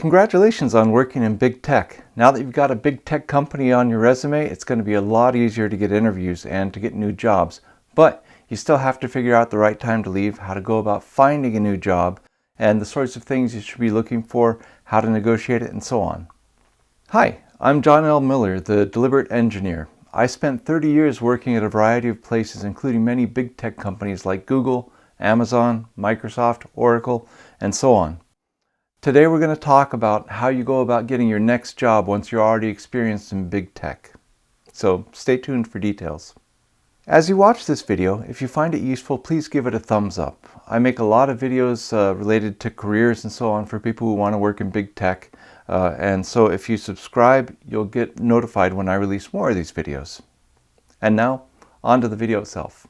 Congratulations on working in big tech. Now that you've got a big tech company on your resume, it's going to be a lot easier to get interviews and to get new jobs. But you still have to figure out the right time to leave, how to go about finding a new job, and the sorts of things you should be looking for, how to negotiate it, and so on. Hi, I'm John L. Miller, the Deliberate Engineer. I spent 30 years working at a variety of places, including many big tech companies like Google, Amazon, Microsoft, Oracle, and so on. Today we're going to talk about how you go about getting your next job once you're already experienced in big tech. So stay tuned for details. As you watch this video, if you find it useful, please give it a thumbs up. I make a lot of videos related to careers and so on for people who want to work in big tech. And so if you subscribe, you'll get notified when I release more of these videos. And now, on to the video itself.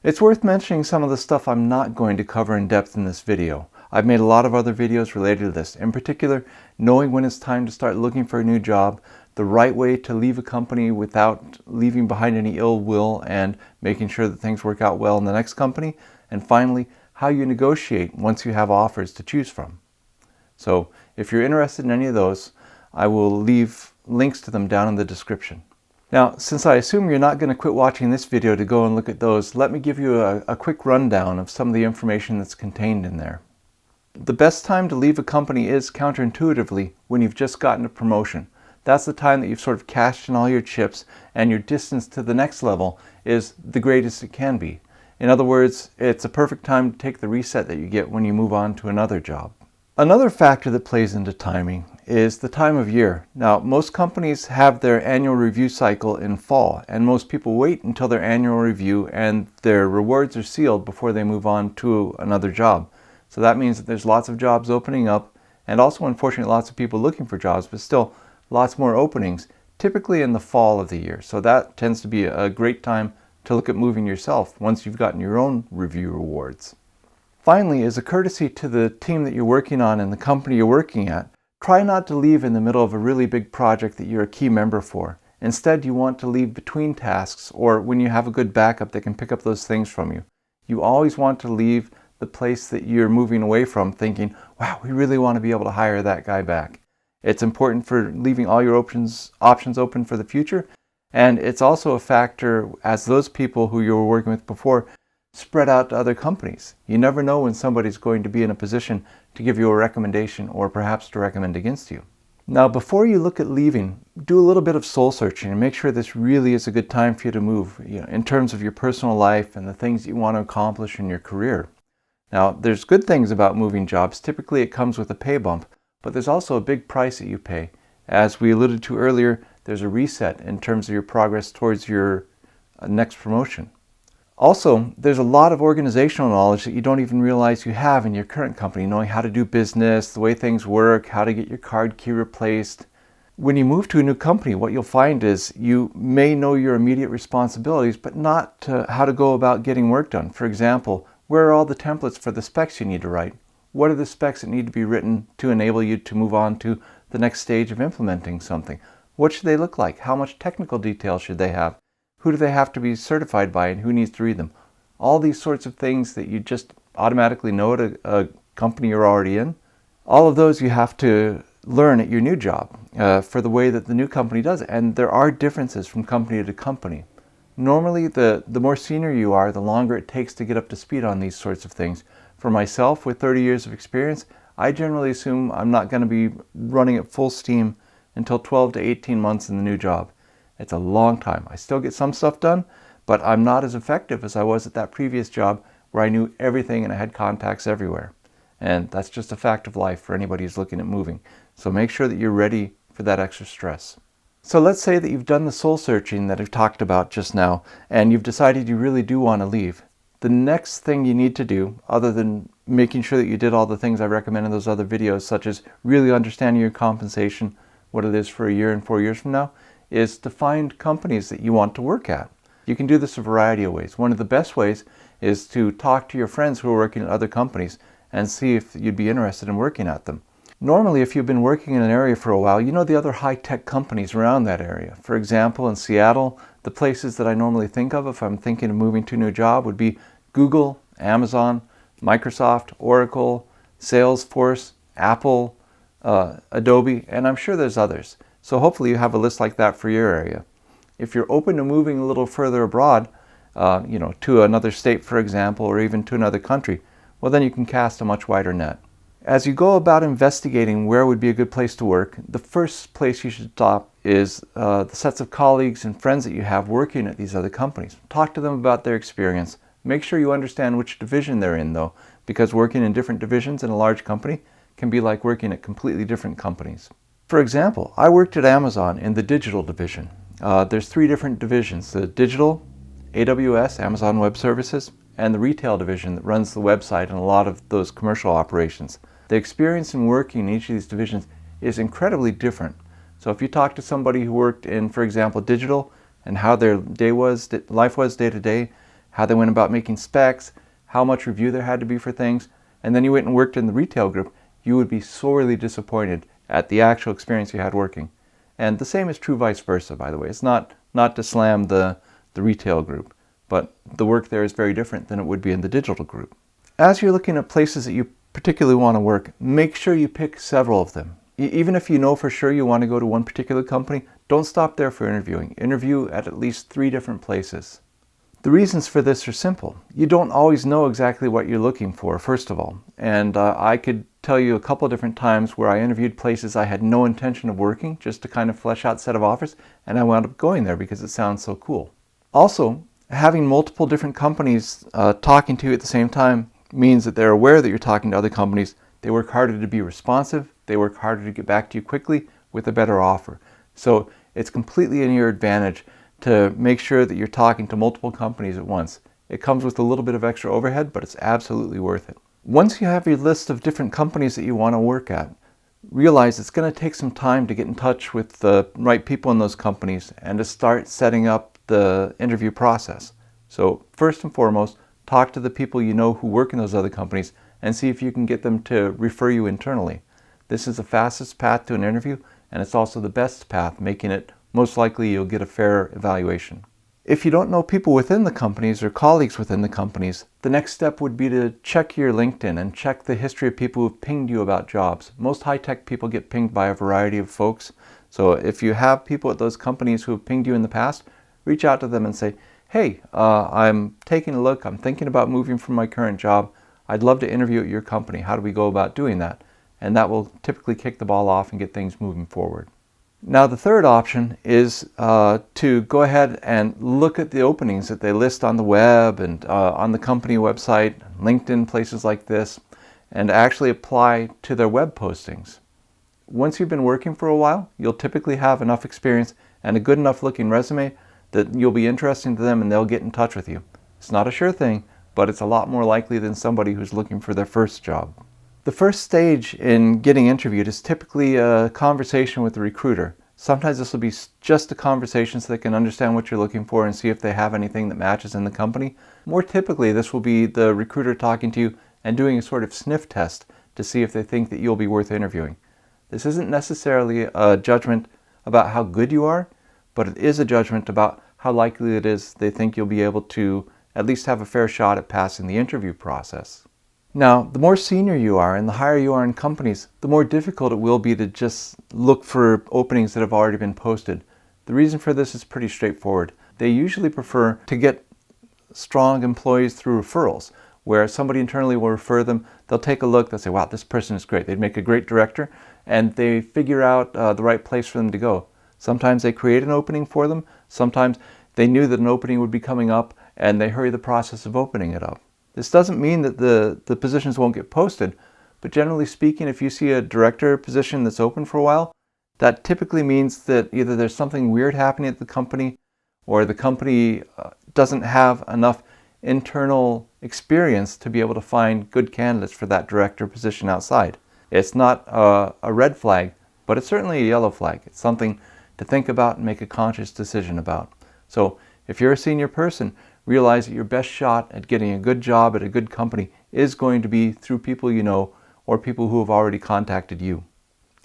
It's worth mentioning some of the stuff I'm not going to cover in depth in this video. I've made a lot of other videos related to this. In particular, knowing when it's time to start looking for a new job, the right way to leave a company without leaving behind any ill will, and making sure that things work out well in the next company, and finally, how you negotiate once you have offers to choose from. So if you're interested in any of those, I will leave links to them down in the description. Now, since I assume you're not going to quit watching this video to go and look at those, let me give you a quick rundown of some of the information that's contained in there. The best time to leave a company is, counterintuitively, when you've just gotten a promotion. That's the time that you've sort of cashed in all your chips, and your distance to the next level is the greatest it can be. In other words, it's a perfect time to take the reset that you get when you move on to another job. Another factor that plays into timing is the time of year. Now, most companies have their annual review cycle in fall, and most people wait until their annual review and their rewards are sealed before they move on to another job. So that means that there's lots of jobs opening up, and also, unfortunately, lots of people looking for jobs, but still lots more openings, typically in the fall of the year. So that tends to be a great time to look at moving yourself once you've gotten your own review rewards. Finally, as a courtesy to the team that you're working on and the company you're working at, try not to leave in the middle of a really big project that you're a key member for. Instead, you want to leave between tasks, or when you have a good backup that can pick up those things from you. You always want to leave the place that you're moving away from thinking, wow, we really want to be able to hire that guy back. It's important for leaving all your options open for the future, and it's also a factor as those people who you were working with before spread out to other companies. You never know when somebody's going to be in a position to give you a recommendation, or perhaps to recommend against you. Now, before you look at leaving, do a little bit of soul searching and make sure this really is a good time for you to move, in terms of your personal life and the things you want to accomplish in your career. Now, there's good things about moving jobs. Typically it comes with a pay bump, but there's also a big price that you pay. As we alluded to earlier, there's a reset in terms of your progress towards your next promotion. Also, there's a lot of organizational knowledge that you don't even realize you have in your current company, knowing how to do business, the way things work, how to get your card key replaced. When you move to a new company, what you'll find is you may know your immediate responsibilities, but not how to go about getting work done. For example, where are all the templates for the specs you need to write? What are the specs that need to be written to enable you to move on to the next stage of implementing something? What should they look like? How much technical detail should they have? Who do they have to be certified by, and who needs to read them? All these sorts of things that you just automatically know at a company you're already in. All of those you have to learn at your new job for the way that the new company does it. And there are differences from company to company. Normally, the more senior you are, the longer it takes to get up to speed on these sorts of things. For myself, with 30 years of experience, I generally assume I'm not going to be running at full steam until 12 to 18 months in the new job. It's a long time. I still get some stuff done, but I'm not as effective as I was at that previous job where I knew everything and I had contacts everywhere. And that's just a fact of life for anybody who's looking at moving. So make sure that you're ready for that extra stress. So let's say that you've done the soul searching that I've talked about just now, and you've decided you really do want to leave. The next thing you need to do, other than making sure that you did all the things I recommend in those other videos, such as really understanding your compensation, what it is for a year and 4 years from now, is to find companies that you want to work at. You can do this a variety of ways. One of the best ways is to talk to your friends who are working at other companies and see if you'd be interested in working at them. Normally, if you've been working in an area for a while, you know the other high-tech companies around that area. For example, in Seattle, the places that I normally think of if I'm thinking of moving to a new job would be Google, Amazon, Microsoft, Oracle, Salesforce, Apple, Adobe, and I'm sure there's others. So hopefully you have a list like that for your area. If you're open to moving a little further abroad, to another state, for example, or even to another country, well, then you can cast a much wider net. As you go about investigating where would be a good place to work, the first place you should stop is the sets of colleagues and friends that you have working at these other companies. Talk to them about their experience. Make sure you understand which division they're in, though, because working in different divisions in a large company can be like working at completely different companies. For example, I worked at Amazon in the digital division. There's 3 different divisions: the digital, AWS, Amazon Web Services, and the retail division that runs the website and a lot of those commercial operations. The experience in working in each of these divisions is incredibly different. So if you talk to somebody who worked in, for example, digital, and how their life was day to day, how they went about making specs, how much review there had to be for things, and then you went and worked in the retail group, you would be sorely disappointed at the actual experience you had working. And the same is true vice versa, by the way. It's not to slam the retail group, but the work there is very different than it would be in the digital group. As you're looking at places that you particularly want to work, make sure you pick several of them. Even if you know for sure you want to go to one particular company, don't stop there for interviewing. Interview at least 3 different places. The reasons for this are simple. You don't always know exactly what you're looking for, first of all. And I could tell you a couple of different times where I interviewed places I had no intention of working, just to kind of flesh out a set of offers, and I wound up going there because it sounds so cool. Also, having multiple different companies talking to you at the same time means that they're aware that you're talking to other companies. They work harder to be responsive. They work harder to get back to you quickly with a better offer. So it's completely in your advantage to make sure that you're talking to multiple companies at once. It comes with a little bit of extra overhead, but it's absolutely worth it. Once you have your list of different companies that you want to work at, realize it's going to take some time to get in touch with the right people in those companies and to start setting up the interview process. So first and foremost, talk to the people you know who work in those other companies and see if you can get them to refer you internally. This is the fastest path to an interview, and it's also the best path, making it most likely you'll get a fair evaluation. If you don't know people within the companies or colleagues within the companies, the next step would be to check your LinkedIn and check the history of people who've pinged you about jobs. Most high-tech people get pinged by a variety of folks. So if you have people at those companies who have pinged you in the past, reach out to them and say, hey, I'm taking a look, I'm thinking about moving from my current job. I'd love to interview at your company. How do we go about doing that? And that will typically kick the ball off and get things moving forward. Now the third option is to go ahead and look at the openings that they list on the web and on the company website, LinkedIn, places like this, and actually apply to their web postings. Once you've been working for a while, you'll typically have enough experience and a good enough looking resume that you'll be interesting to them and they'll get in touch with you. It's not a sure thing, but it's a lot more likely than somebody who's looking for their first job. The first stage in getting interviewed is typically a conversation with the recruiter. Sometimes this will be just a conversation so they can understand what you're looking for and see if they have anything that matches in the company. More typically, this will be the recruiter talking to you and doing a sort of sniff test to see if they think that you'll be worth interviewing. This isn't necessarily a judgment about how good you are, but it is a judgment about how likely it is they think you'll be able to at least have a fair shot at passing the interview process. Now, the more senior you are and the higher you are in companies, the more difficult it will be to just look for openings that have already been posted. The reason for this is pretty straightforward. They usually prefer to get strong employees through referrals, where somebody internally will refer them. They'll take a look, they'll say, wow, this person is great. They'd make a great director, and they figure out the right place for them to go. Sometimes they create an opening for them. Sometimes they knew that an opening would be coming up, and they hurry the process of opening it up. This doesn't mean that the positions won't get posted, but generally speaking, if you see a director position that's open for a while, that typically means that either there's something weird happening at the company, or the company doesn't have enough internal experience to be able to find good candidates for that director position outside. It's not a red flag, but it's certainly a yellow flag. It's something to think about and make a conscious decision about. So if you're a senior person, realize that your best shot at getting a good job at a good company is going to be through people you know or people who have already contacted you.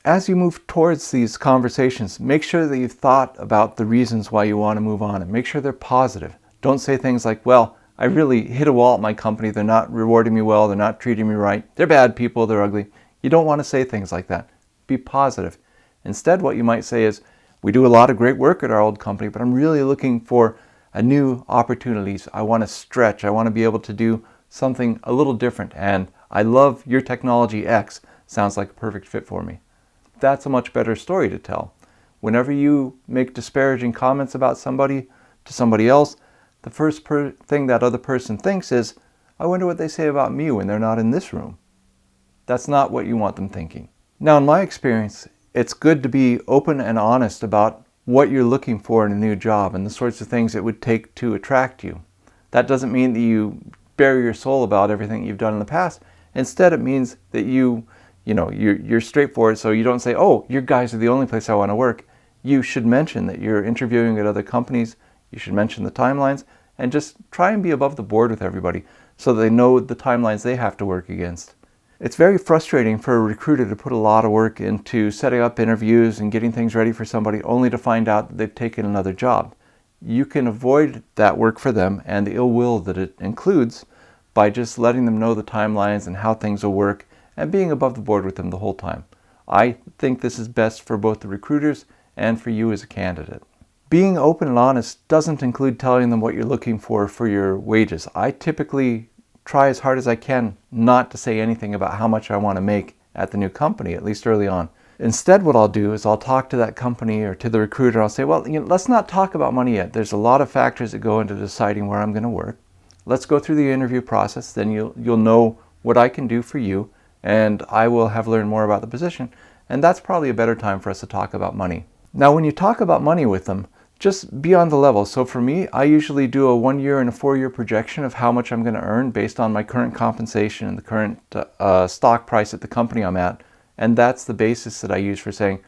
As you move towards these conversations, make sure that you've thought about the reasons why you want to move on and make sure they're positive. Don't say things like, well, I really hit a wall at my company. They're not rewarding me well. They're not treating me right. They're bad people. They're ugly. You don't want to say things like that. be positive. Instead, what you might say is, we do a lot of great work at our old company, but I'm really looking for a new opportunities. I want to stretch. I want to be able to do something a little different. And I love your technology X. Sounds like a perfect fit for me. That's a much better story to tell. Whenever you make disparaging comments about somebody to somebody else, the first thing that other person thinks is, I wonder what they say about me when they're not in this room. That's not what you want them thinking. Now, in my experience, it's good to be open and honest about what you're looking for in a new job and the sorts of things it would take to attract you. That doesn't mean that you bare your soul about everything you've done in the past. Instead, it means that you're straightforward, so you don't say, oh, your guys are the only place I want to work. You should mention that you're interviewing at other companies. You should mention the timelines and just try and be above the board with everybody so that they know the timelines they have to work against. It's very frustrating for a recruiter to put a lot of work into setting up interviews and getting things ready for somebody only to find out that they've taken another job. You can avoid that work for them and the ill will that it includes by just letting them know the timelines and how things will work and being above the board with them the whole time. I think this is best for both the recruiters and for you as a candidate. Being open and honest doesn't include telling them what you're looking for your wages. I typically try as hard as I can not to say anything about how much I want to make at the new company, at least early on. Instead, what I'll do is I'll talk to that company or to the recruiter. I'll say, well, let's not talk about money yet. There's a lot of factors that go into deciding where I'm going to work. Let's go through the interview process. Then you'll know what I can do for you, and I will have learned more about the position. And that's probably a better time for us to talk about money. Now, when you talk about money with them, just be on the level. So for me, I usually do a 1-year and a 4-year projection of how much I'm going to earn based on my current compensation and the current stock price at the company I'm at. And that's the basis that I use for saying,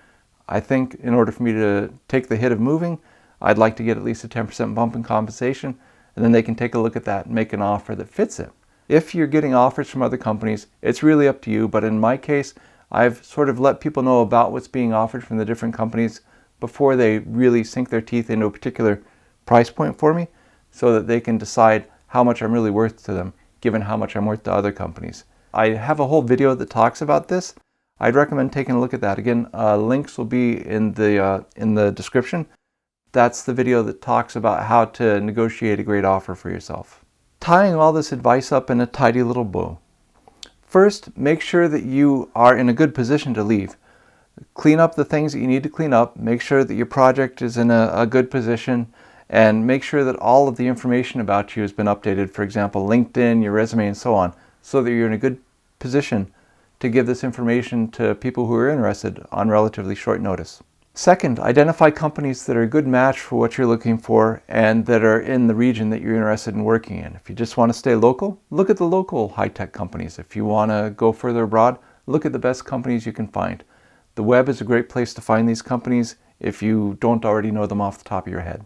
I think in order for me to take the hit of moving, I'd like to get at least a 10% bump in compensation. And then they can take a look at that and make an offer that fits it. If you're getting offers from other companies, it's really up to you. But in my case, I've sort of let people know about what's being offered from the different companies before they really sink their teeth into a particular price point for me, so that they can decide how much I'm really worth to them, given how much I'm worth to other companies. I have a whole video that talks about this. I'd recommend taking a look at that. Again, links will be in the description. That's the video that talks about how to negotiate a great offer for yourself. Tying all this advice up in a tidy little bow. First, make sure that you are in a good position to leave. Clean up the things that you need to clean up. Make sure that your project is in a good position, and make sure that all of the information about you has been updated. For example, LinkedIn, your resume, and so on, so that you're in a good position to give this information to people who are interested on relatively short notice. Second, identify companies that are a good match for what you're looking for and that are in the region that you're interested in working in. If you just want to stay local, look at the local high-tech companies. If you want to go further abroad, look at the best companies you can find. The web is a great place to find these companies if you don't already know them off the top of your head.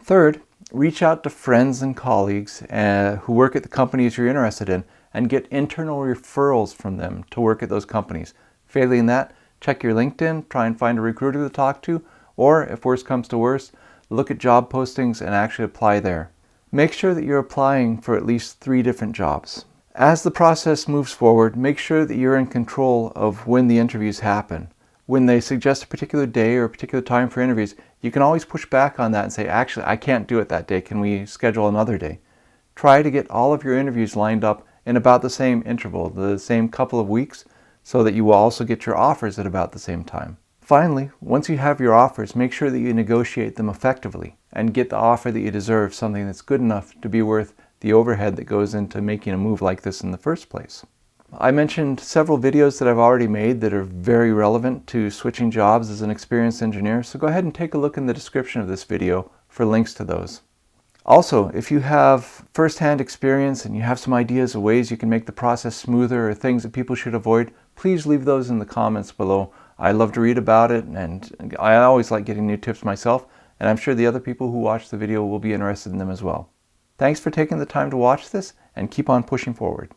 Third, reach out to friends and colleagues who work at the companies you're interested in and get internal referrals from them to work at those companies. Failing that, check your LinkedIn, try and find a recruiter to talk to, or if worse comes to worse, look at job postings and actually apply there. Make sure that you're applying for at least 3 different jobs. As the process moves forward, make sure that you're in control of when the interviews happen. When they suggest a particular day or a particular time for interviews, you can always push back on that and say, actually, I can't do it that day. Can we schedule another day? Try to get all of your interviews lined up in about the same interval, the same couple of weeks, so that you will also get your offers at about the same time. Finally, once you have your offers, make sure that you negotiate them effectively and get the offer that you deserve, something that's good enough to be worth the overhead that goes into making a move like this in the first place. I mentioned several videos that I've already made that are very relevant to switching jobs as an experienced engineer, so go ahead and take a look in the description of this video for links to those. Also, if you have first-hand experience and you have some ideas of ways you can make the process smoother or things that people should avoid, please leave those in the comments below. I love to read about it, and I always like getting new tips myself, and I'm sure the other people who watch the video will be interested in them as well. Thanks for taking the time to watch this, and keep on pushing forward.